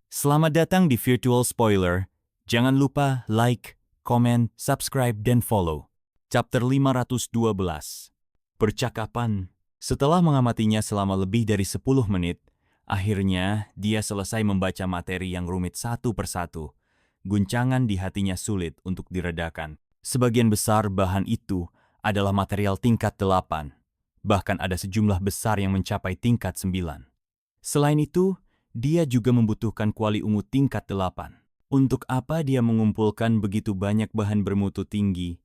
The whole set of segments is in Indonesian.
Selamat datang di Virtual Spoiler. Jangan lupa like, komen, subscribe, dan follow. Chapter 512. Percakapan. Setelah mengamatinya selama lebih dari 10 menit, akhirnya dia selesai membaca materi yang rumit satu persatu. Guncangan di hatinya sulit untuk diredakan. Sebagian besar bahan itu adalah material tingkat 8. Bahkan ada sejumlah besar yang mencapai tingkat 9. Selain itu, dia juga membutuhkan kuali ungu tingkat 8. Untuk apa dia mengumpulkan begitu banyak bahan bermutu tinggi?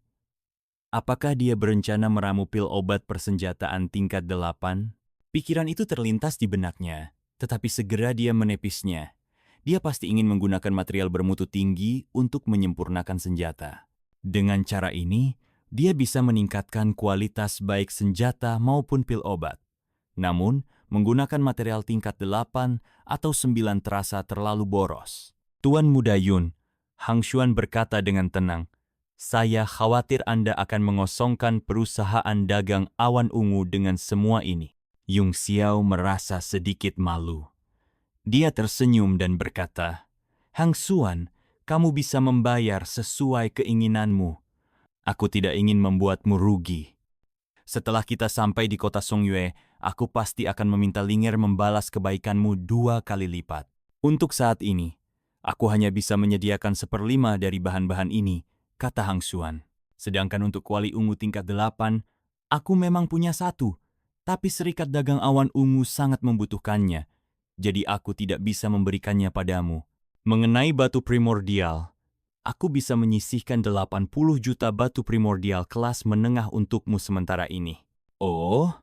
Apakah dia berencana meramu pil obat persenjataan tingkat 8? Pikiran itu terlintas di benaknya, tetapi segera dia menepisnya. Dia pasti ingin menggunakan material bermutu tinggi untuk menyempurnakan senjata. Dengan cara ini, dia bisa meningkatkan kualitas baik senjata maupun pil obat. Namun, menggunakan material tingkat 8 atau 9 terasa terlalu boros. Tuan Muda Yun, Hang Xuan berkata dengan tenang, "Saya khawatir Anda akan mengosongkan perusahaan dagang awan ungu dengan semua ini." Yung Xiao merasa sedikit malu. Dia tersenyum dan berkata, "Hang Xuan, kamu bisa membayar sesuai keinginanmu. Aku tidak ingin membuatmu rugi. Setelah kita sampai di kota Songyue, aku pasti akan meminta Linger membalas kebaikanmu 2 kali lipat. Untuk saat ini, aku hanya bisa menyediakan 1/5 dari bahan-bahan ini," kata Hang Xuan. "Sedangkan untuk kuali ungu tingkat 8, aku memang punya 1, tapi Serikat Dagang Awan Ungu sangat membutuhkannya, jadi aku tidak bisa memberikannya padamu. Mengenai batu primordial, aku bisa menyisihkan 80 juta batu primordial kelas menengah untukmu sementara ini." "Oh,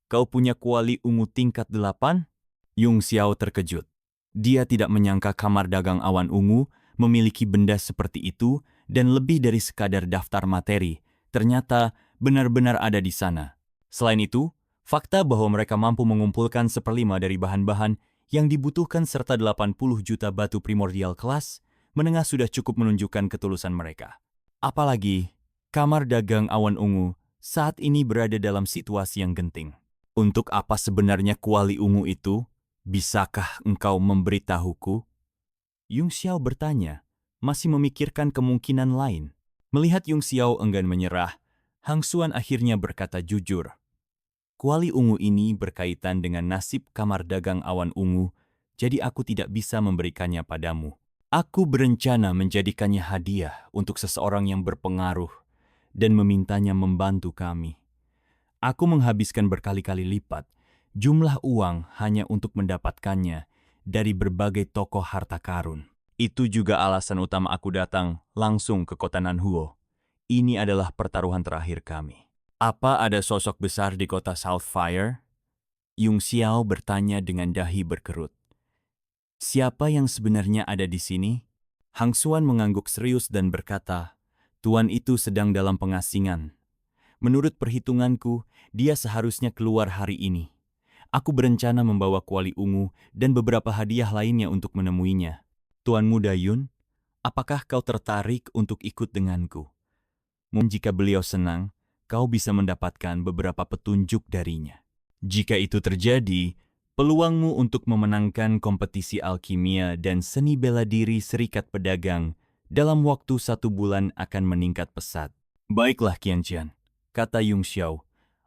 kau punya kuali ungu tingkat 8? Yung Xiao terkejut. Dia tidak menyangka kamar dagang awan ungu memiliki benda seperti itu dan lebih dari sekadar daftar materi, ternyata benar-benar ada di sana. Selain itu, fakta bahwa mereka mampu mengumpulkan 1/5 dari bahan-bahan yang dibutuhkan serta 80 juta batu primordial kelas menengah sudah cukup menunjukkan ketulusan mereka. Apalagi, kamar dagang awan ungu saat ini berada dalam situasi yang genting. Untuk apa sebenarnya kuali ungu itu? Bisakah engkau memberitahuku?" Yung Xiao bertanya, masih memikirkan kemungkinan lain. Melihat Yung Xiao enggan menyerah, Hang Xuan akhirnya berkata jujur, "Kuali ungu ini berkaitan dengan nasib kamar dagang awan ungu, jadi aku tidak bisa memberikannya padamu. Aku berencana menjadikannya hadiah untuk seseorang yang berpengaruh dan memintanya membantu kami. Aku menghabiskan berkali-kali lipat jumlah uang hanya untuk mendapatkannya dari berbagai tokoh harta karun. Itu juga alasan utama aku datang langsung ke kota Nanhuo. Ini adalah pertaruhan terakhir kami." "Apa ada sosok besar di kota Southfire?" Yung Xiao bertanya dengan dahi berkerut. "Siapa yang sebenarnya ada di sini?" Hang Xuan mengangguk serius dan berkata, "Tuan itu sedang dalam pengasingan. Menurut perhitunganku, dia seharusnya keluar hari ini. Aku berencana membawa kuali ungu dan beberapa hadiah lainnya untuk menemuinya. Tuan Muda Yun, apakah kau tertarik untuk ikut denganku? Mungkin jika beliau senang, kau bisa mendapatkan beberapa petunjuk darinya. Jika itu terjadi, peluangmu untuk memenangkan kompetisi alkimia dan seni bela diri Serikat Pedagang dalam waktu 1 bulan akan meningkat pesat." "Baiklah Qianqian," kata Yung Xiao.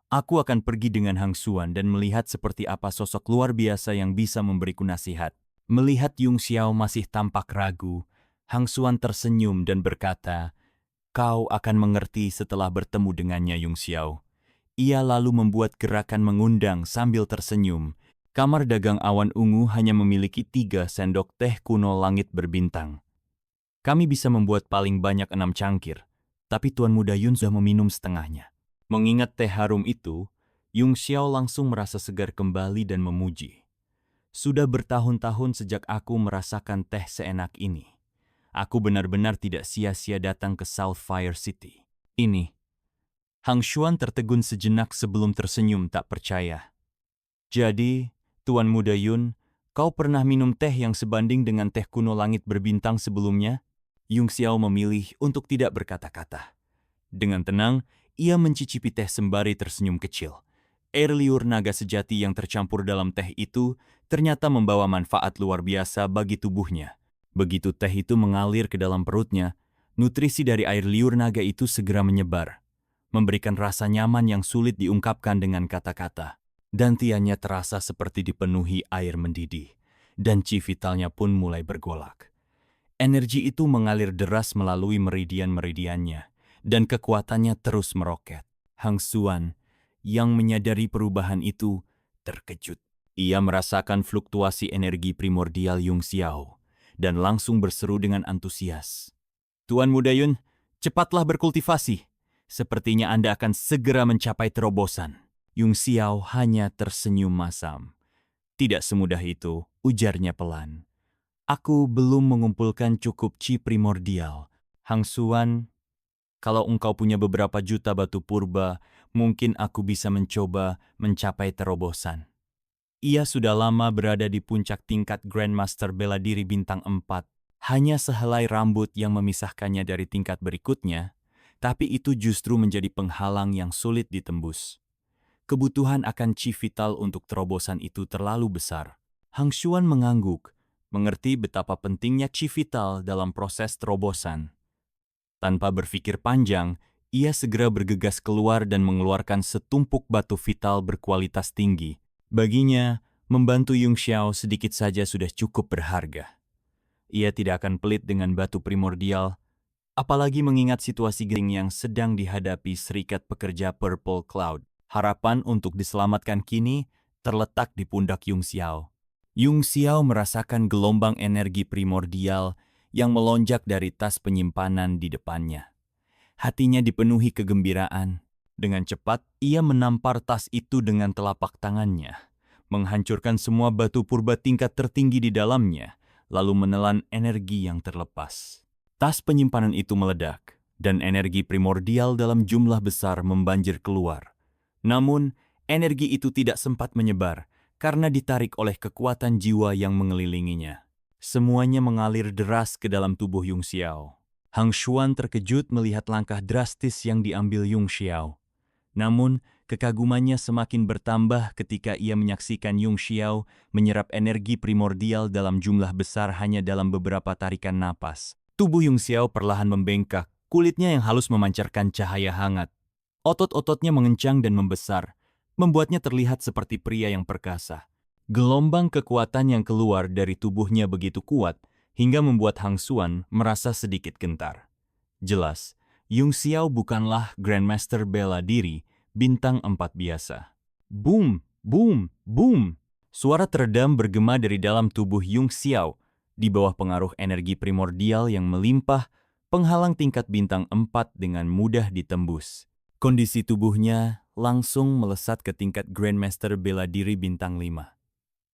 "Aku akan pergi dengan Hang Xuan dan melihat seperti apa sosok luar biasa yang bisa memberiku nasihat." Melihat Yung Xiao masih tampak ragu, Hang Xuan tersenyum dan berkata, "Kau akan mengerti setelah bertemu dengannya, Yung Xiao." Ia lalu membuat gerakan mengundang sambil tersenyum. Kamar dagang awan ungu hanya memiliki 3 sendok teh kuno langit berbintang. Kami bisa membuat paling banyak 6 cangkir, tapi Tuan Muda Yun sudah meminum setengahnya. Mengingat teh harum itu, Yung Xiao langsung merasa segar kembali dan memuji. "Sudah bertahun-tahun sejak aku merasakan teh seenak ini. Aku benar-benar tidak sia-sia datang ke Southfire City. Ini." Hang Xuan tertegun sejenak sebelum tersenyum tak percaya. "Jadi, Tuan Muda Yun, kau pernah minum teh yang sebanding dengan teh kuno langit berbintang sebelumnya?" Yung Xiao memilih untuk tidak berkata-kata. Dengan tenang, ia mencicipi teh sembari tersenyum kecil. Air liur naga sejati yang tercampur dalam teh itu ternyata membawa manfaat luar biasa bagi tubuhnya. Begitu teh itu mengalir ke dalam perutnya, nutrisi dari air liur naga itu segera menyebar, memberikan rasa nyaman yang sulit diungkapkan dengan kata-kata. Dantiannya terasa seperti dipenuhi air mendidih, dan chi vitalnya pun mulai bergolak. Energi itu mengalir deras melalui meridian-meridiannya, dan kekuatannya terus meroket. Hang Xuan, yang menyadari perubahan itu, terkejut. Ia merasakan fluktuasi energi primordial Yung Xiao, dan langsung berseru dengan antusias. Tuan Muda Yun, cepatlah berkultivasi. Sepertinya Anda akan segera mencapai terobosan. Yung Xiao hanya tersenyum masam. Tidak semudah itu, ujarnya pelan. Aku belum mengumpulkan cukup chi primordial. Hang Xuan, kalau engkau punya beberapa juta batu purba, mungkin aku bisa mencoba mencapai terobosan. Ia sudah lama berada di puncak tingkat Grandmaster bela diri bintang 4. Hanya sehelai rambut yang memisahkannya dari tingkat berikutnya, tapi itu justru menjadi penghalang yang sulit ditembus. Kebutuhan akan chi vital untuk terobosan itu terlalu besar. Hang Xuan mengangguk, mengerti betapa pentingnya chi vital dalam proses terobosan. Tanpa berpikir panjang, ia segera bergegas keluar dan mengeluarkan setumpuk batu vital berkualitas tinggi. Baginya, membantu Yung Xiao sedikit saja sudah cukup berharga. Ia tidak akan pelit dengan batu primordial, apalagi mengingat situasi genting yang sedang dihadapi Serikat Pekerja Purple Cloud. Harapan untuk diselamatkan kini terletak di pundak Yung Xiao. Yung Xiao merasakan gelombang energi primordial yang melonjak dari tas penyimpanan di depannya. Hatinya dipenuhi kegembiraan. Dengan cepat, ia menampar tas itu dengan telapak tangannya, menghancurkan semua batu purba tingkat tertinggi di dalamnya, lalu menelan energi yang terlepas. Tas penyimpanan itu meledak, dan energi primordial dalam jumlah besar membanjir keluar. Namun, energi itu tidak sempat menyebar karena ditarik oleh kekuatan jiwa yang mengelilinginya. Semuanya mengalir deras ke dalam tubuh Yung Xiao. Hang Xuan terkejut melihat langkah drastis yang diambil Yung Xiao. Namun, kekagumannya semakin bertambah ketika ia menyaksikan Yung Xiao menyerap energi primordial dalam jumlah besar hanya dalam beberapa tarikan napas. Tubuh Yung Xiao perlahan membengkak, kulitnya yang halus memancarkan cahaya hangat. Otot-ototnya mengencang dan membesar, membuatnya terlihat seperti pria yang perkasa. Gelombang kekuatan yang keluar dari tubuhnya begitu kuat, hingga membuat Hang Xuan merasa sedikit gentar. Jelas, Yung Xiao bukanlah Grandmaster bela diri bintang 4 biasa. Boom, boom, boom. Suara teredam bergema dari dalam tubuh Yung Xiao, di bawah pengaruh energi primordial yang melimpah, penghalang tingkat bintang 4 dengan mudah ditembus. Kondisi tubuhnya langsung melesat ke tingkat Grandmaster bela diri bintang 5.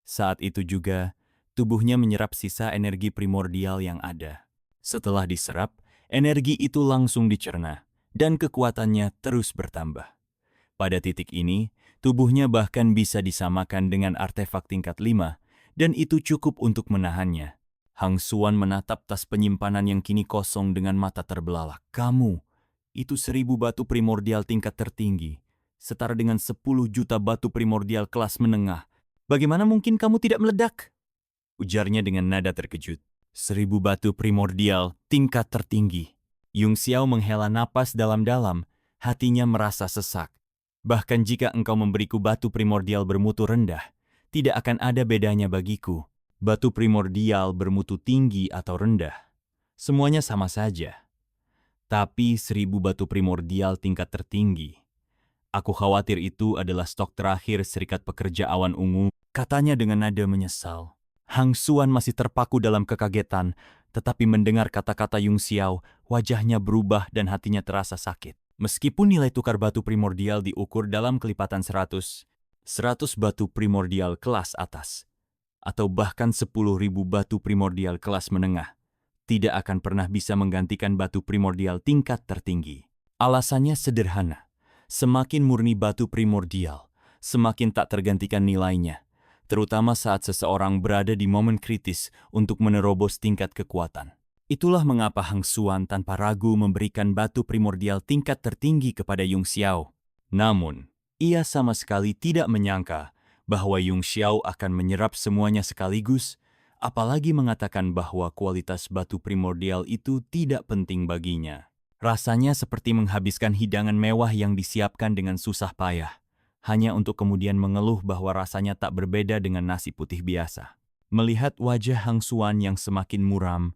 Saat itu juga, tubuhnya menyerap sisa energi primordial yang ada. Setelah diserap, energi itu langsung dicerna, dan kekuatannya terus bertambah. Pada titik ini, tubuhnya bahkan bisa disamakan dengan artefak tingkat 5, dan itu cukup untuk menahannya. Hang Xuan menatap tas penyimpanan yang kini kosong dengan mata terbelalak. Kamu, itu 1000 batu primordial tingkat tertinggi, setara dengan 10 juta batu primordial kelas menengah. Bagaimana mungkin kamu tidak meledak? Ujarnya dengan nada terkejut. 1000 batu primordial tingkat tertinggi. Yung Xiao menghela napas dalam-dalam, hatinya merasa sesak. Bahkan jika engkau memberiku batu primordial bermutu rendah, tidak akan ada bedanya bagiku. Batu primordial bermutu tinggi atau rendah, semuanya sama saja. Tapi 1000 batu primordial tingkat tertinggi. Aku khawatir itu adalah stok terakhir Serikat Pekerja Awan Ungu, katanya dengan nada menyesal. Hang Xuan masih terpaku dalam kekagetan, tetapi mendengar kata-kata Yung Xiao, wajahnya berubah dan hatinya terasa sakit. Meskipun nilai tukar batu primordial diukur dalam kelipatan 100 batu primordial kelas atas, atau bahkan 10.000 batu primordial kelas menengah, tidak akan pernah bisa menggantikan batu primordial tingkat tertinggi. Alasannya sederhana. Semakin murni batu primordial, semakin tak tergantikan nilainya, terutama saat seseorang berada di momen kritis untuk menerobos tingkat kekuatan. Itulah mengapa Hang Xuan tanpa ragu memberikan batu primordial tingkat tertinggi kepada Yung Xiao. Namun, ia sama sekali tidak menyangka bahwa Yung Xiao akan menyerap semuanya sekaligus, apalagi mengatakan bahwa kualitas batu primordial itu tidak penting baginya. Rasanya seperti menghabiskan hidangan mewah yang disiapkan dengan susah payah, hanya untuk kemudian mengeluh bahwa rasanya tak berbeda dengan nasi putih biasa. Melihat wajah Hang Xuan yang semakin muram,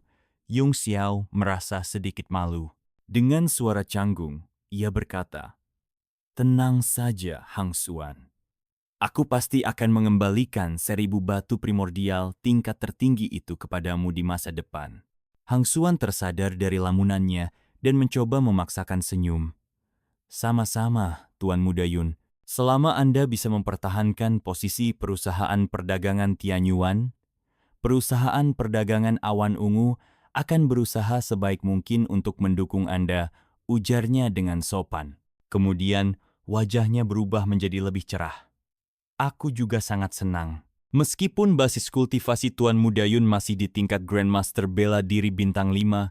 Yung Xiao merasa sedikit malu. Dengan suara canggung, ia berkata, "Tenang saja, Hang Xuan. Aku pasti akan mengembalikan 1000 batu primordial tingkat tertinggi itu kepadamu di masa depan." Hang Xuan tersadar dari lamunannya dan mencoba memaksakan senyum. "Sama-sama, Tuan Muda Yun. Selama Anda bisa mempertahankan posisi perusahaan perdagangan Tianyuan, perusahaan perdagangan Awan Ungu akan berusaha sebaik mungkin untuk mendukung Anda," ujarnya dengan sopan. Kemudian, wajahnya berubah menjadi lebih cerah. "Aku juga sangat senang. Meskipun basis kultivasi Tuan Muda Yun masih di tingkat Grandmaster Bela Diri Bintang 5,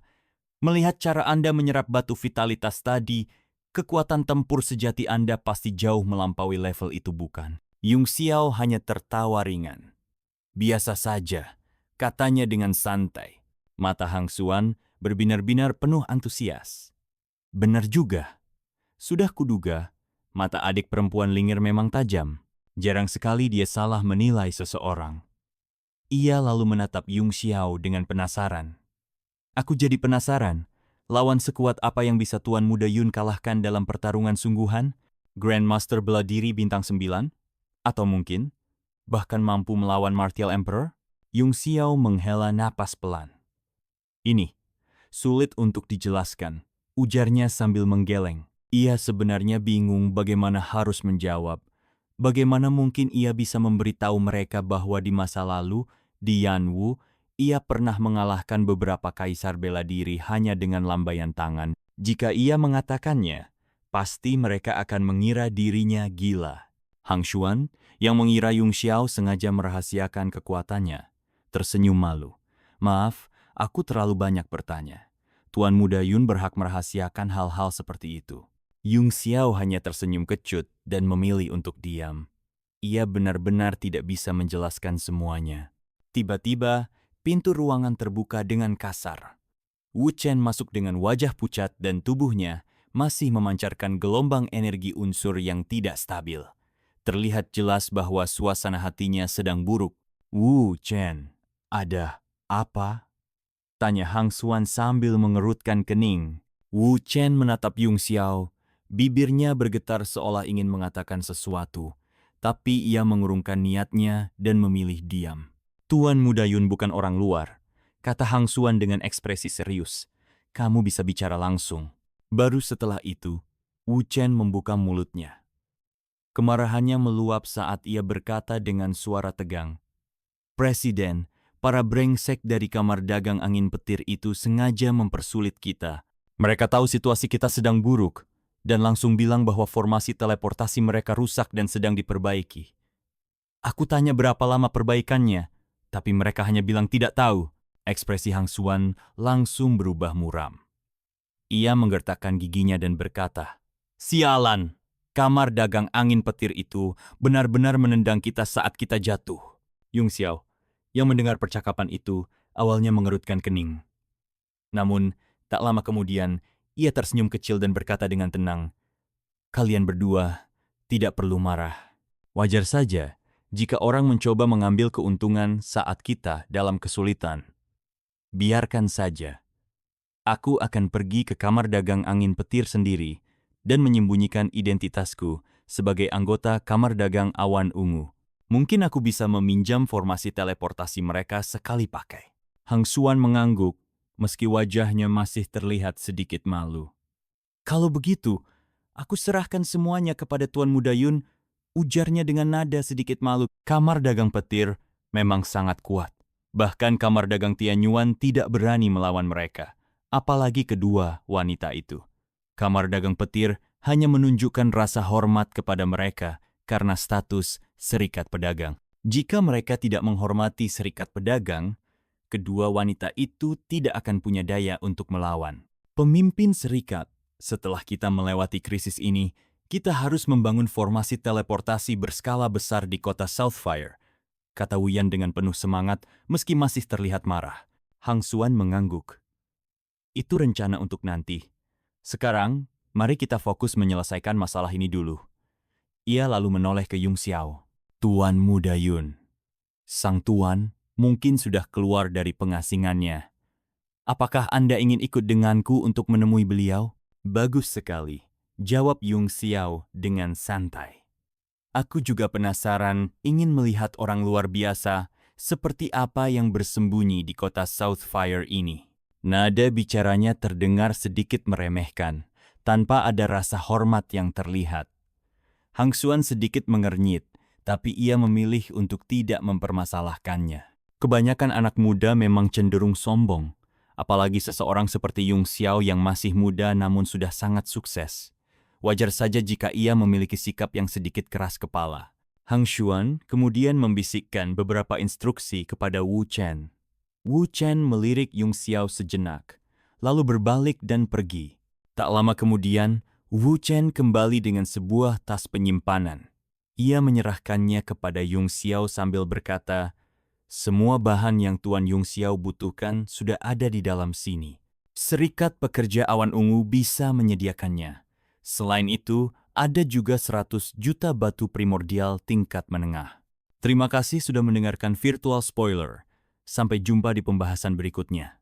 melihat cara Anda menyerap batu vitalitas tadi, kekuatan tempur sejati Anda pasti jauh melampaui level itu, bukan?" Yung Xiao hanya tertawa ringan. "Biasa saja," katanya dengan santai. Mata Hang Xuan berbinar-binar penuh antusias. "Benar juga. Sudah kuduga, mata adik perempuan Lingir memang tajam. Jarang sekali dia salah menilai seseorang." Ia lalu menatap Yung Xiao dengan penasaran. "Aku jadi penasaran, lawan sekuat apa yang bisa Tuan Muda Yun kalahkan dalam pertarungan sungguhan? Grandmaster Bela Diri Bintang 9? Atau mungkin, bahkan mampu melawan Martial Emperor?" Yung Xiao menghela napas pelan. "Ini sulit untuk dijelaskan," ujarnya sambil menggeleng. Ia sebenarnya bingung bagaimana harus menjawab. Bagaimana mungkin ia bisa memberitahu mereka bahwa di masa lalu, di Yanwu, ia pernah mengalahkan beberapa kaisar bela diri hanya dengan lambaian tangan. Jika ia mengatakannya, pasti mereka akan mengira dirinya gila. Hang Xuan, yang mengira Yung Xiao sengaja merahasiakan kekuatannya, tersenyum malu. "Maaf, aku terlalu banyak bertanya. Tuan Muda Yun berhak merahasiakan hal-hal seperti itu." Yung Xiao hanya tersenyum kecut dan memilih untuk diam. Ia benar-benar tidak bisa menjelaskan semuanya. Tiba-tiba, pintu ruangan terbuka dengan kasar. Wu Chen masuk dengan wajah pucat dan tubuhnya masih memancarkan gelombang energi unsur yang tidak stabil. Terlihat jelas bahwa suasana hatinya sedang buruk. "Wu Chen, ada apa?" tanya Hang Xuan sambil mengerutkan kening. Wu Chen menatap Yung Xiao. Bibirnya bergetar seolah ingin mengatakan sesuatu, tapi ia mengurungkan niatnya dan memilih diam. "Tuan Muda Yun bukan orang luar," kata Hang Xuan dengan ekspresi serius. "Kamu bisa bicara langsung." Baru setelah itu, Wu Chen membuka mulutnya. Kemarahannya meluap saat ia berkata dengan suara tegang, "Presiden, para brengsek dari kamar dagang angin petir itu sengaja mempersulit kita. Mereka tahu situasi kita sedang buruk, dan langsung bilang bahwa formasi teleportasi mereka rusak dan sedang diperbaiki. Aku tanya berapa lama perbaikannya, tapi mereka hanya bilang tidak tahu." Ekspresi Hang Xuan langsung berubah muram. Ia menggertakkan giginya dan berkata, "Sialan, kamar dagang angin petir itu benar-benar menendang kita saat kita jatuh." Yung Xiao, yang mendengar percakapan itu, awalnya mengerutkan kening. Namun, tak lama kemudian, ia tersenyum kecil dan berkata dengan tenang, "Kalian berdua tidak perlu marah. Wajar saja jika orang mencoba mengambil keuntungan saat kita dalam kesulitan. Biarkan saja. Aku akan pergi ke kamar dagang angin petir sendiri dan menyembunyikan identitasku sebagai anggota kamar dagang awan ungu. Mungkin aku bisa meminjam formasi teleportasi mereka sekali pakai." Hang Xuan mengangguk, meski wajahnya masih terlihat sedikit malu. "Kalau begitu, aku serahkan semuanya kepada Tuan Muda Yun," ujarnya dengan nada sedikit malu. Kamar dagang petir memang sangat kuat. Bahkan kamar dagang Tianyuan tidak berani melawan mereka, apalagi kedua wanita itu. Kamar dagang petir hanya menunjukkan rasa hormat kepada mereka karena status serikat pedagang. Jika mereka tidak menghormati serikat pedagang, kedua wanita itu tidak akan punya daya untuk melawan. Pemimpin serikat, setelah kita melewati krisis ini, Kita harus membangun formasi teleportasi berskala besar di kota Southfire, kata Wuyan dengan penuh semangat meski masih terlihat marah. Hang Xuan mengangguk. Itu rencana untuk nanti. Sekarang, mari kita fokus menyelesaikan masalah ini dulu. Ia lalu menoleh ke Yung Xiao. Tuan Muda Yun. Sang Tuan mungkin sudah keluar dari pengasingannya. Apakah Anda ingin ikut denganku untuk menemui beliau? Bagus sekali, jawab Yung Xiao dengan santai. Aku juga penasaran ingin melihat orang luar biasa seperti apa yang bersembunyi di kota Southfire ini. Nada bicaranya terdengar sedikit meremehkan, tanpa ada rasa hormat yang terlihat. Hang Xuan sedikit mengernyit, tapi ia memilih untuk tidak mempermasalahkannya. Kebanyakan anak muda memang cenderung sombong, apalagi seseorang seperti Yung Xiao yang masih muda namun sudah sangat sukses. Wajar saja jika ia memiliki sikap yang sedikit keras kepala. Hang Xuan kemudian membisikkan beberapa instruksi kepada Wu Chen. Wu Chen melirik Yung Xiao sejenak, lalu berbalik dan pergi. Tak lama kemudian, Wu Chen kembali dengan sebuah tas penyimpanan. Ia menyerahkannya kepada Yung Xiao sambil berkata, "Semua bahan yang Tuan Yung Xiao butuhkan sudah ada di dalam sini. Serikat Pekerja Awan Ungu bisa menyediakannya. Selain itu, ada juga 100 juta batu primordial tingkat menengah." Terima kasih sudah mendengarkan Virtual Spoiler. Sampai jumpa di pembahasan berikutnya.